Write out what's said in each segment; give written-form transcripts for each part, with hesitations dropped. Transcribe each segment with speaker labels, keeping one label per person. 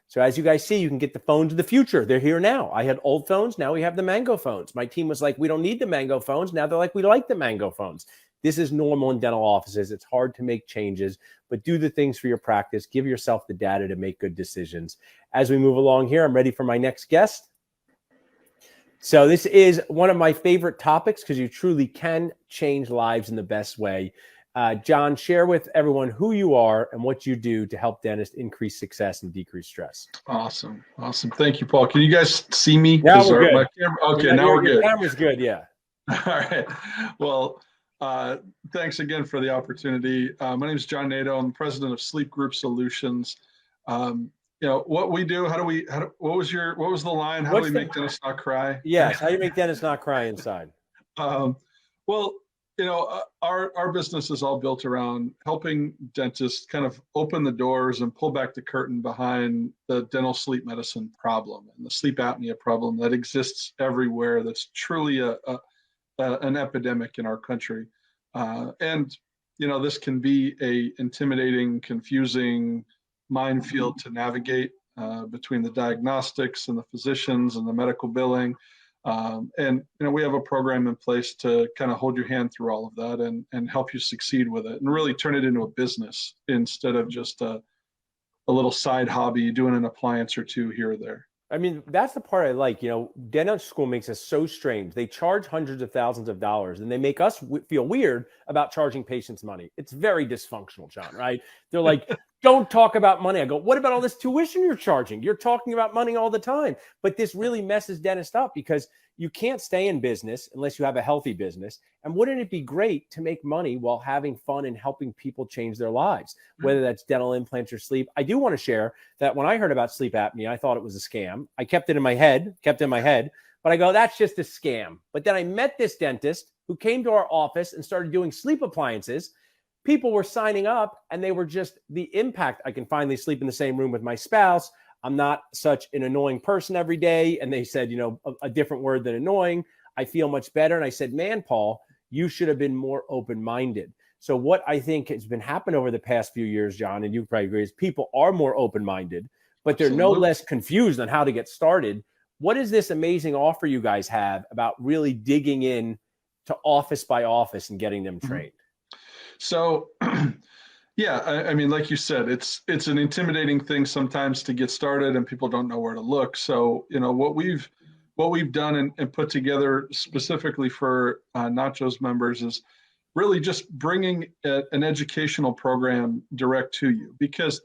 Speaker 1: So as you guys see, you can get the phones of the future. They're here now. I had old phones. Now we have the Mango phones. My team was like, we don't need the Mango phones. Now they're like, we like the Mango phones. This is normal in dental offices. It's hard to make changes, but do the things for your practice. Give yourself the data to make good decisions. As we move along here, I'm ready for my next guest. So this is one of my favorite topics because you truly can change lives in the best way. John, share with everyone who you are and what you do to help dentists increase success and decrease stress.
Speaker 2: Awesome. Thank you, Paul. Can you guys see me?
Speaker 1: Now we're good.
Speaker 2: Okay, now we're good.
Speaker 1: Your camera's good, yeah.
Speaker 2: All right. Well, thanks again for the opportunity. My name is John Nadeau. I'm president of Sleep Group Solutions. What we do, what was the line? How do we make dentists not cry?
Speaker 1: Yes, how do you make dentists not cry inside?
Speaker 2: Well, our business is all built around helping dentists kind of open the doors and pull back the curtain behind the dental sleep medicine problem and the sleep apnea problem that exists everywhere. That's truly an epidemic in our country. And this can be a intimidating, confusing minefield to navigate between the diagnostics and the physicians and the medical billing. And we have a program in place to kind of hold your hand through all of that and help you succeed with it and really turn it into a business instead of just a little side hobby doing an appliance or two here or there.
Speaker 1: I mean, that's the part I like. Dental school makes us so strange. They charge hundreds of thousands of dollars and they make us feel weird about charging patients money. It's very dysfunctional, John, right? They're like, don't talk about money. I go, what about all this tuition you're charging? You're talking about money all the time. But this really messes dentists up because you can't stay in business unless you have a healthy business. And wouldn't it be great to make money while having fun and helping people change their lives, whether that's dental implants or sleep? I do want to share that when I heard about sleep apnea, I thought it was a scam. I kept it in my head, but I go, that's just a scam. But then I met this dentist who came to our office and started doing sleep appliances. People were signing up and they were just the impact. I can finally sleep in the same room with my spouse. I'm not such an annoying person every day. And they said, a different word than annoying. I feel much better. And I said, man, Paul, you should have been more open-minded. So what I think has been happening over the past few years, John, and you probably agree, is people are more open-minded, but they're no less confused on how to get started. What is this amazing offer you guys have about really digging in to office by office and getting them trained?
Speaker 2: So, yeah, I mean, like you said, it's an intimidating thing sometimes to get started and people don't know where to look. So, what we've done and put together specifically for Nachos members is really just bringing an educational program direct to you because,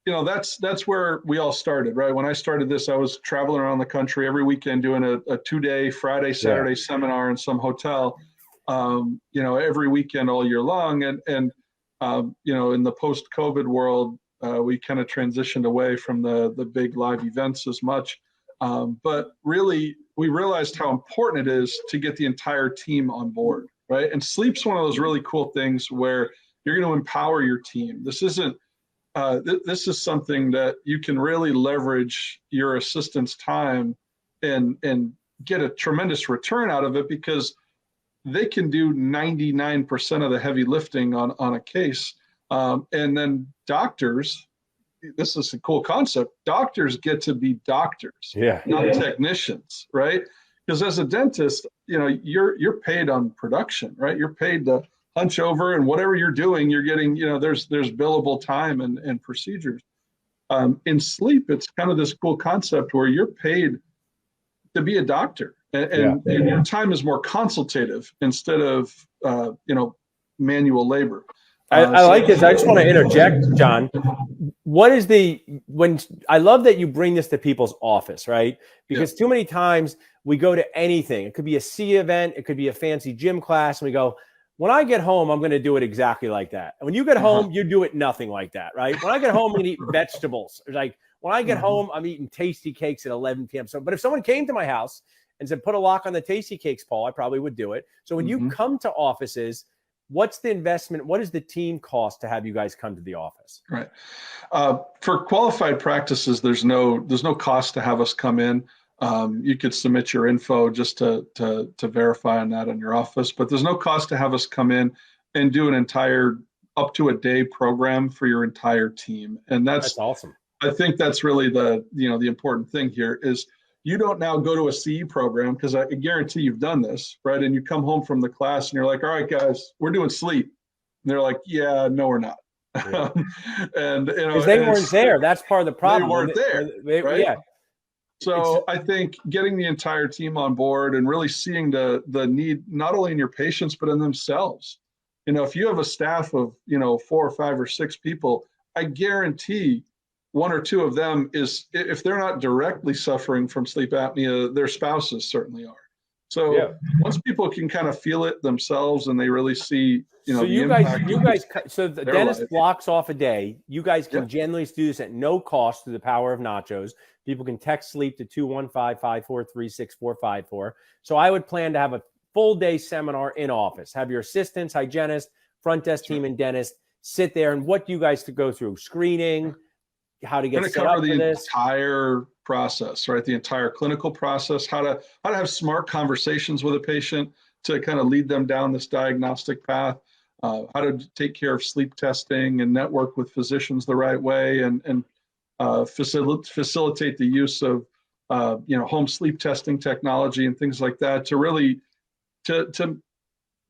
Speaker 2: that's where we all started, right? When I started this, I was traveling around the country every weekend doing a 2-day Friday, Saturday seminar in some hotel. Every weekend all year long. And in the post-COVID world, we kind of transitioned away from the big live events as much. But really, we realized how important it is to get the entire team on board, right? And sleep's one of those really cool things where you're going to empower your team. This isn't, this is something that you can really leverage your assistant's time and get a tremendous return out of it because they can do 99% of the heavy lifting on a case. And then doctors, this is a cool concept, doctors get to be doctors, not technicians, right? Because as a dentist, you're paid on production, right? You're paid to hunch over and whatever you're doing, you're getting, there's billable time and procedures. In sleep, it's kind of this cool concept where you're paid to be a doctor. And your time is more consultative instead of manual labor.
Speaker 1: I like this. I just want to interject, John. I love that you bring this to people's office, right? Because too many times we go to anything. It could be a C event, it could be a fancy gym class, and we go, when I get home, I'm going to do it exactly like that. And when you get home, you do it nothing like that, right? When I get home, I'm going to eat vegetables. Like when I get home, I'm eating tasty cakes at 11 p.m. So, but if someone came to my house and said, put a lock on the tasty cakes, Paul, I probably would do it. So when you come to offices, what's the investment? What is the team cost to have you guys come to the office?
Speaker 2: Right. For qualified practices, there's no cost to have us come in. You could submit your info just to verify on that in your office, but there's no cost to have us come in and do an entire up to a day program for your entire team. And that's
Speaker 1: awesome.
Speaker 2: I think that's really the important thing here is you don't now go to a CE program, because I guarantee you've done this, right? And you come home from the class and you're like, all right, guys, we're doing sleep. And they're like, yeah, no, we're not.
Speaker 1: Yeah.
Speaker 2: And
Speaker 1: Because they weren't there. That's part of the
Speaker 2: they
Speaker 1: problem.
Speaker 2: weren't there, right?
Speaker 1: Yeah.
Speaker 2: So I think getting the entire team on board and really seeing the need, not only in your patients, but in themselves. If you have a staff of, 4 or 5 or 6 people, I guarantee one or two of them is, if they're not directly suffering from sleep apnea, their spouses certainly are. So
Speaker 1: Yeah.
Speaker 2: once people can kind of feel it themselves and they really see,
Speaker 1: So
Speaker 2: the impact
Speaker 1: so the
Speaker 2: their
Speaker 1: dentist
Speaker 2: life.
Speaker 1: blocks off a day. You guys can
Speaker 2: Yeah.
Speaker 1: generally do this at no cost through the power of Nachos. People can text sleep to 215-543-6454. So I would plan to have a full day seminar in office. Have your assistants, hygienist, front desk team, and dentist sit there. And what do you guys to go through? Screening, how to get set up for this.
Speaker 2: Entire process, right? The entire clinical process, how to have smart conversations with a patient to kind of lead them down this diagnostic path, how to take care of sleep testing and network with physicians the right way, and facilitate the use of home sleep testing technology and things like that, to really to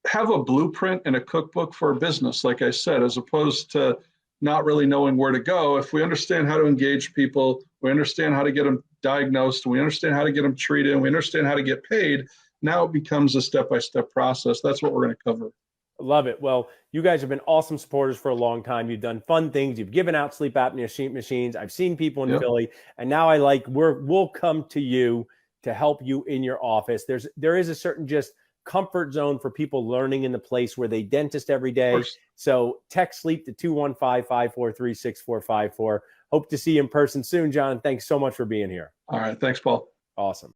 Speaker 2: have a blueprint and a cookbook for a business, like I said, as opposed to not really knowing where to go. If we understand how to engage people, we understand how to get them diagnosed, we understand how to get them treated, and we understand how to get paid, now it becomes a step-by-step process. That's what we're going to cover.
Speaker 1: Love it. Well, you guys have been awesome supporters for a long time. You've done fun things. You've given out sleep apnea sheet machines. I've seen people in Philly, and now we'll come to you to help you in your office. There is a certain just comfort zone for people learning in the place where they dentist every day. So text sleep to 215-543-6454. Hope to see you in person soon, John. Thanks so much for being here.
Speaker 2: All right. Thanks, Paul.
Speaker 1: Awesome.